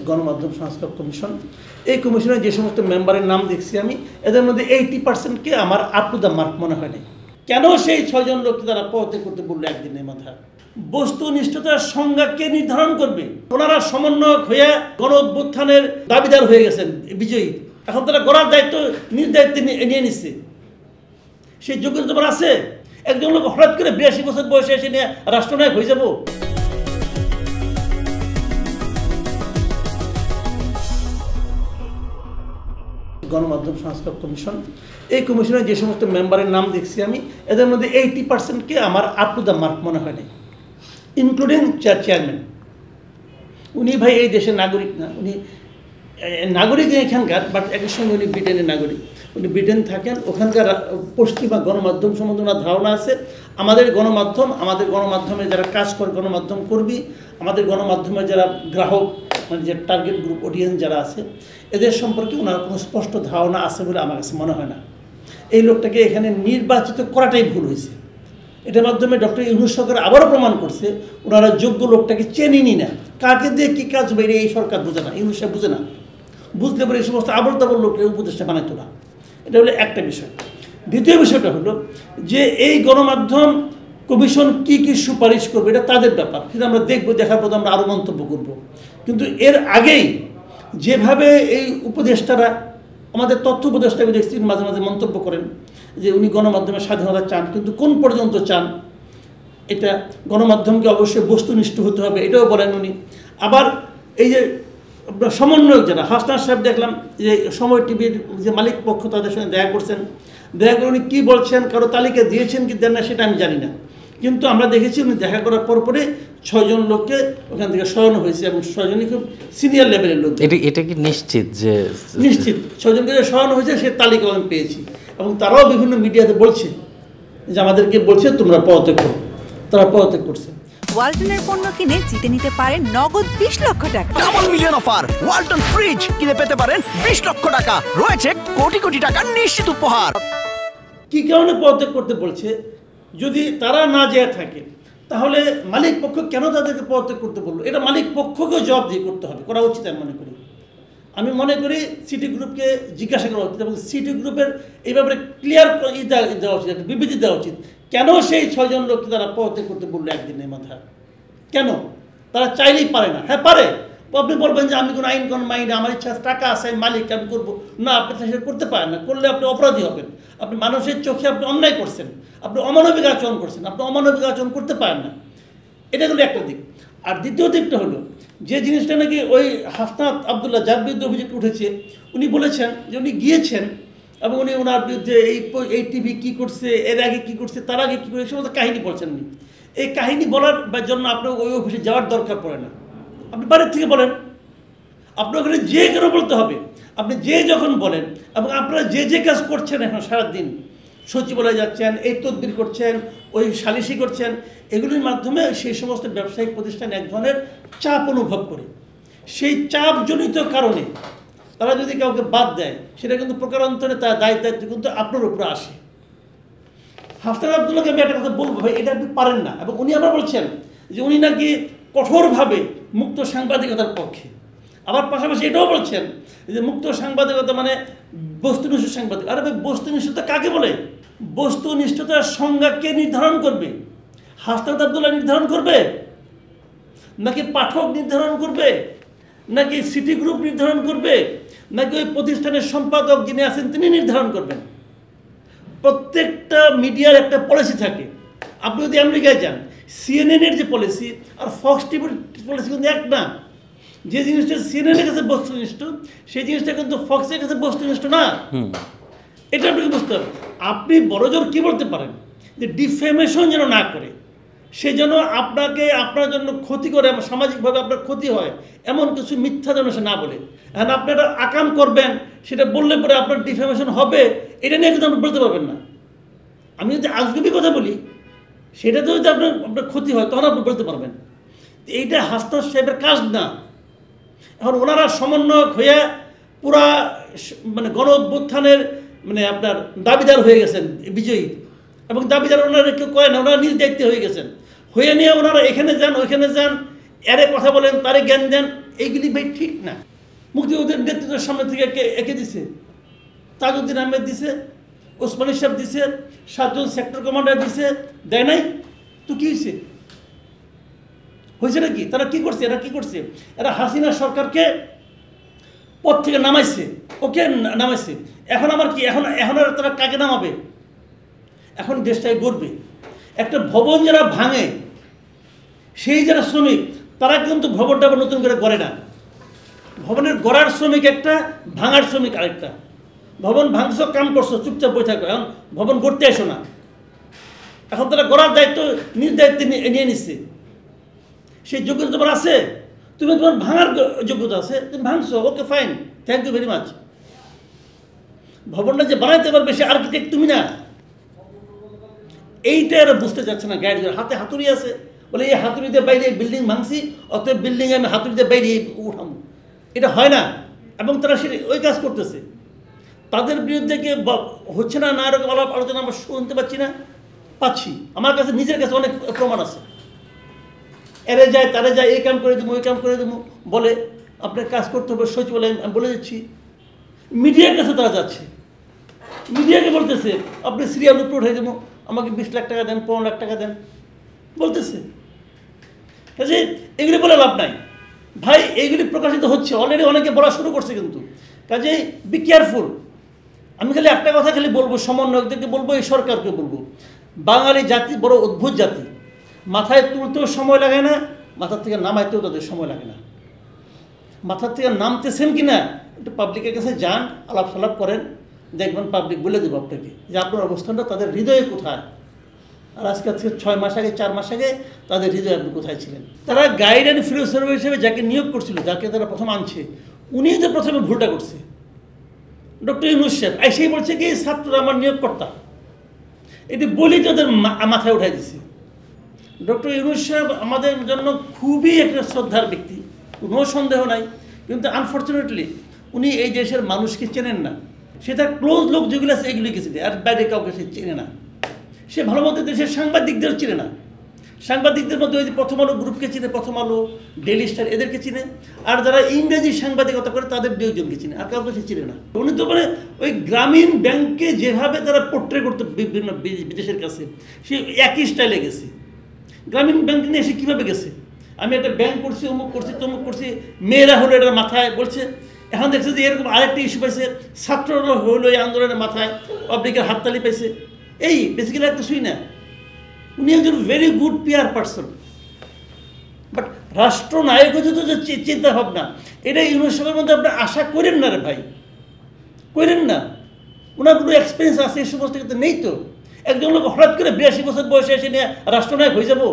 গণমাধ্যম সংস্কার কমিশন, এই কমিশনের যে সমস্ত মেম্বারের নাম দেখছি আমি, এদের মধ্যে 80%কে আমার আপ টু দ্য মার্ক মনে হয় না। কেন সেই 6 জন লোককে তারা পদত্যাগ করতে বললো একদিনের মাথায়? বস্তুনিষ্ঠতার সংজ্ঞা কে নির্ধারণ করবে? ওনারা সমন্বয়ক হয়ে গণ অভ্যুত্থানের দাবিদার হয়ে গেছেন, বিজয়ী। এখন তারা গড়ার দায়িত্ব নিজ দায়িত্বে নিয়ে নিচ্ছে। সেই যোগ্যতা তোমার আছে? একজন লোক হঠাৎ করে 82 বছর বয়সে এসে নিয়ে রাষ্ট্রনায়ক হয়ে যাব? গণমাধ্যম সংস্কার কমিশন, এই কমিশনের যে সমস্ত মেম্বারের নাম দেখছি আমি, এদের মধ্যে 80%কে আমার আপ টু দ্য মার্ক মনে হয় না, ইনক্লুডিং চেয়ারম্যান। উনি ভাই এই দেশের নাগরিক না, উনি নাগরিক এখানকার, বাট একই সঙ্গে উনি ব্রিটেনের নাগরিক। উনি ব্রিটেন থাকেন, ওখানকার পশ্চিমা গণমাধ্যম সম্বন্ধে ওনার ধারণা আছে। আমাদের গণমাধ্যমে যারা কাজ করে, গণমাধ্যম কর্মী, আমাদের গণমাধ্যমে যারা গ্রাহক, মানে যে টার্গেট গ্রুপ অডিয়েন্স যারা আছে, এদের সম্পর্কে ওনার কোনো স্পষ্ট ধারণা আছে বলে আমার কাছে মনে হয় না। এই লোকটাকে এখানে নির্বাচিত করাটাই ভুল হয়েছে। এটার মাধ্যমে ডক্টর ইউনূস সরকার আবারও প্রমাণ করছে ওনারা যোগ্য লোকটাকে চেনেনি না। কাকে দিয়ে কী কাজ হবে এই সরকার বোঝে না, ইউনূস সাহেব বোঝে না। বুঝলে পরে এই সমস্ত আবল তাবল লোকের উপদেষ্টা বানাইতো না। এটা হলো একটা বিষয়। দ্বিতীয় বিষয়টা হলো যে এই গণমাধ্যম কমিশন কি কি সুপারিশ করবে এটা তাদের ব্যাপার, সেটা আমরা দেখবো, দেখার পর আমরা আরও মন্তব্য করব। কিন্তু এর আগেই যেভাবে এই উপদেষ্টারা, আমাদের তথ্য উপদেষ্টা দেখছি মাঝে মাঝে মন্তব্য করেন যে উনি গণমাধ্যমের স্বাধীনতা চান, কিন্তু কোন পর্যন্ত চান? এটা গণমাধ্যমকে অবশ্যই বস্তুনিষ্ঠ হতে হবে, এটাও বলেন উনি। আবার এই যে সমন্বয়ক যারা, হাসনাত সাহেব দেখলাম যে সময় টিভির যে মালিক পক্ষ তাদের সঙ্গে দেখা করছেন, দেখা করে উনি কী বলছেন, কারো তালিকা দিয়েছেন কি দেন না সেটা আমি জানি না, কিন্তু আমরা দেখেছি উনি দেখা করার পরে 6 জন লোককে ওখান থেকে সরানো হয়েছে, এবং 6 জনই খুব সিনিয়র লেভেলের লোক। এটা কি নিশ্চিত যে নিশ্চিত 6 জনকে সরানো হয়েছে, সে তালিকা আমি পেয়েছি, এবং তারাও বিভিন্ন মিডিয়াতে বলছে যে আমাদেরকে বলছে তোমরা পদত্যাগ করো, তারা পদত্যাগ করছে। ওয়ালটনের পণ্য কিনে জিতে নিতে পারেন নগদ 20 লক্ষ টাকা। Double million offer, Walton fridge কিনে পেতে পারেন 20 লক্ষ টাকা, রয়েছে কোটি কোটি টাকার নিশ্চিত উপহার। কি কারণে পদত্যাগ করতে বলছে? যদি তারা না যেয়ে থাকে তাহলে মালিক পক্ষ কেন তাদেরকে পদত্যাগ করতে বললো? এটা মালিক পক্ষকেও জবাব দিয়ে করতে হবে, করা উচিত আমি মনে করি সিটি গ্রুপকে জিজ্ঞাসা করা উচিত, এবং সিটি গ্রুপের এই ব্যাপারে ক্লিয়ার দেওয়া উচিত, একটা বিবৃতি দেওয়া উচিত। কেন সেই 6 জন লোককে তারা পদত্যাগ করতে বললো একদিনের মাথায়? কেন? তারা চাইলেই পারে না? হ্যাঁ পারে। আপনি বলবেন যে আমি কোনো আইন কোন মাইনে, আমার ইচ্ছা টাকা আছে, আমি মালিক, আমি করবো না। আপনি সেটা করতে পারেন না, করলে আপনি অপরাধী হবেন। আপনি মানুষের চোখে আপনি অন্যায় করছেন, আপনি অমানবিক আচরণ করছেন, আপনি অমানবিক আচরণ করতে পারেন না। এটা হলো একটা দিক। আর দ্বিতীয় দিকটা হলো যে জিনিসটা নাকি ওই হাসনাত আবদুল্লাহ, যার বিরুদ্ধে অভিযোগ উঠেছে, উনি বলেছেন যে উনি গিয়েছেন এবং উনি ওনার বিরুদ্ধে এই টিভি কী করছে, এর আগে কী করছে, তার আগে কী করছে, সমস্ত কাহিনী বলছেন উনি। এই কাহিনী বলার জন্য আপনার ওই অফিসে যাওয়ার দরকার পড়ে না, আপনি বাড়ির থেকে বলেন। আপনার ওখানে যে কেন বলতে হবে? আপনি যে যখন বলেন, এবং আপনারা যে কাজ করছেন এখন সারাদিন, সচিবালয়ে যাচ্ছেন, এই তদবির করছেন, ওই সালিশি করছেন, এগুলির মাধ্যমে সেই সমস্ত ব্যবসায়িক প্রতিষ্ঠান এক ধরনের চাপ অনুভব করে। সেই চাপজনিত কারণে তারা যদি কাউকে বাদ দেয়, সেটা কিন্তু প্রকারান্তরে তার দায়িত্ব কিন্তু আপনার উপরে আসে। হাসনাত আবদুল্লাহকে আমি একটা কথা বলবো, ভাই এটা আপনি পারেন না। এবং উনি আবার বলছেন যে উনি নাকি কঠোরভাবে মুক্ত সাংবাদিকতার পক্ষে। আবার পাশাপাশি এটাও বলছেন যে মুক্ত সাংবাদিকতা মানে বস্তুনিষ্ঠ সাংবাদিক। আরে ভাই, বস্তুনিষ্ঠতা কাকে বলে? বস্তুনিষ্ঠতার সংজ্ঞা কে নির্ধারণ করবে? হাসনাত আবদুল্লাহ নির্ধারণ করবে, নাকি পাঠক নির্ধারণ করবে, নাকি সিটি গ্রুপ নির্ধারণ করবে, নাকি ওই প্রতিষ্ঠানের সম্পাদক যিনি আছেন তিনি নির্ধারণ করবেন? প্রত্যেকটা মিডিয়ার একটা পলিসি থাকে। আপনি যদি আমেরিকায় যান, সিএনএনের যে পলিসি আর ফক্স টিভির পলিসি কিন্তু এক না। যে জিনিসটা সিএনএনের কাছে বস্তুনিষ্ঠ, সেই জিনিসটা কিন্তু ফক্সের কাছে বস্তুনিষ্ঠ না। এটা আপনাকে বুঝতে হবে। আপনি বড়জোর কী বলতে পারেন যে ডিফেমেশন যেন না করে, সে যেন আপনাকে, আপনার জন্য ক্ষতি করে, সামাজিকভাবে আপনার ক্ষতি হয় এমন কিছু মিথ্যা যেন সে না বলে। এখন আপনি একটা আকাম করবেন, সেটা বললে পরে আপনার ডিফেমেশন হবে, এটা নিয়ে কিন্তু আপনি বলতে পারবেন না। আমি যদি আজগুবি কথা বলি, সেটাতে যদি আপনার ক্ষতি হয়, তখন আপনি বলতে পারবেন। এইটা হাসনাত সাহেবের কাজ না। এখন ওনারা সমন্বয়ক হয়ে পুরা মানে গণ অভ্যুত্থানের আপনার দাবিদার হয়ে গেছেন, বিজয়ী। এবং দাবিদার ওনারা কেউ কয় না, ওনারা নিজ দায়িত্বে হয়ে গেছেন। হয়ে নিয়ে ওনারা এখানে যান, ওইখানে যান, এরে কথা বলেন, তারে জ্ঞান দেন, এইগুলি ভাই ঠিক না। মুক্তিযুদ্ধের নেতৃত্বের সামনে থেকে একে দিছে, তাজউদ্দিন আহমেদ দিছে, ওসমানী সাহেব দিছে, 7 জন সেক্টর কমান্ডার দিছে, দেয় নাই তো কি হয়েছে নাকি? তারা কি করছে? এরা কি করছে? এরা হাসিনা সরকারকে পদ থেকে নামাইছে, ওকে নামাইছে। এখন আবার কি? এখন আর তারা কাকে নামাবে? এখন দেশটায় গড়বে। একটা ভবন যারা ভাঙে, সেই যারা শ্রমিক, তারা কিন্তু ভবনটা আবার নতুন করে গড়ে না। ভবনের গড়ার শ্রমিক একটা, ভাঙার শ্রমিক আরেকটা। ভবন ভাঙছো, কাম করছো, চুপচাপ বসে থাকো, এখন ভবন গড়তে আসো না। এখন তারা গড়ার দায়িত্ব নিজ দায়িত্বে নিয়ে নিচ্ছে। সেই যোগ্যতা তোমার আছে, তোমার ভাঙার যোগ্যতা আছে, তুমি ভাঙছো, okay fine, thank you very much. ভবনটা যে বানাইতে পারবে সে আর্কিটেক্ট তুমি না। এইটা এরা বুঝতে চাচ্ছে না। গাইড হাতে হাতুড়ি আছে, বলে এই হাতুড়িতে বাইরে বিল্ডিং ভাঙছি, অতএব বিল্ডিং আমি হাতুড়িতে বাইরে উঠাবো। এটা হয় না, এবং তারা সেটা ওই কাজ করতেছে। তাদের বিরুদ্ধে কি হচ্ছে না না এরকম আলোচনা আমরা শুনতে পাচ্ছি। আমার কাছে নিজের কাছে অনেক প্রমাণ আছে। এরে যায়, তারে যায়, এই কাম করে দেবো, ওই কাম করে দেবো বলে, আপনার কাজ করতে হবে সচিবালয়। আমি বলে দিচ্ছি, মিডিয়ার কাছে তারা যাচ্ছে, মিডিয়াকে বলতেছে আপনি সিরিয়াল উপরে উঠে দেবো, আমাকে 20 লাখ টাকা দেন, 15 লাখ টাকা দেন বলতেছে। কাজে এগুলি বলে লাভ নাই ভাই, এইগুলি প্রকাশিত হচ্ছে অলরেডি, অনেকে বলা শুরু করছে কিন্তু। কাজে বি কেয়ারফুল। আমি খালি একটা কথা খালি বলবো, সমন্বয়কদেরকে বলবো, এই সরকারকে বলবো, বাঙালি জাতি বড় অদ্ভুত জাতি। মাথায় তুলতেও সময় লাগে না, মাথার থেকে নামাইতেও তাদের সময় লাগে না। মাথার থেকে নামতেছেন কি না একটু পাবলিকের কাছে যান, আলাপ সালাপ করেন, দেখবেন পাবলিক বলে দেবো আপনাকে যে আপনার অবস্থানটা তাদের হৃদয়ে কোথায়। আর আজকে 6 মাস আগে, 4 মাস আগে তাদের হৃদয়ে আপনি কোথায় ছিলেন। তারা গাইড অ্যান্ড ফিল্ড সার্ভে হিসেবে যাকে নিয়োগ করছিল, যাকে তারা প্রথম আনছে, উনিই তো প্রথমে ভুলটা করছে। ডক্টর ইউনূস সাহেব এসেই বলছে কি ছাত্ররা আমার নিয়োগকর্তা, এটি বলি তাদের মাথায় উঠাই দিছে। ডক্টর ইউনূস সাহেব আমাদের জন্য খুবই একটা শ্রদ্ধার ব্যক্তি, কোনো সন্দেহ নাই, কিন্তু আনফর্চুনেটলি উনি এই দেশের মানুষকে চেনেন না। সে তার ক্লোজ লোক যেগুলো আছে এগুলিকে চিনে, আর বাইরে কাউকে সে চেনে না। সে ভালো মতো দেশের সাংবাদিকদের চিনে না। সাংবাদিকদের মধ্যে ওই যে প্রথম আলো গ্রুপকে চিনে, প্রথম আলো, ডেইলি স্টার এদেরকে চিনে, আর যারা ইংরেজি সাংবাদিকতা করে তাদের 2জনকে চিনে, আর কাউকে সে চিনে না। উনি তো মানে ওই গ্রামীণ ব্যাংকে যেভাবে তারা পোর্ট্রে করতে বিভিন্ন বিদেশের কাছে, সে একই স্টাইলে গেছে। গ্রামীণ ব্যাংক নিয়ে এসে কীভাবে গেছে, আমি একটা ব্যাংক করছি, অমুক করছি, তমুক করছি, মেয়েরা হলো এটার মাথায় বলছে। এখন দেখছে যে এরকম আরেকটা ইস্যু পাইছে, ছাত্ররা হলো এই আন্দোলনের মাথায়, পাবলিকের হাততালি পাইছে। এই বেসিক্যালি একটা শুই না, উনি একজন very good PR person, but রাষ্ট্রনায়ক যদি যে চিন্তা ভাবনা, এটা ইউনূস সাহেবের মধ্যে আপনি আশা করেন না রে ভাই, করেন না। ওনার কোনো এক্সপিরিয়েন্স আছে এই সমস্ত ক্ষেত্রে নেই তো। একজন লোক হঠাৎ করে 82 বছর বয়সে এসে নিয়ে রাষ্ট্রনায়ক হয়ে যাবো?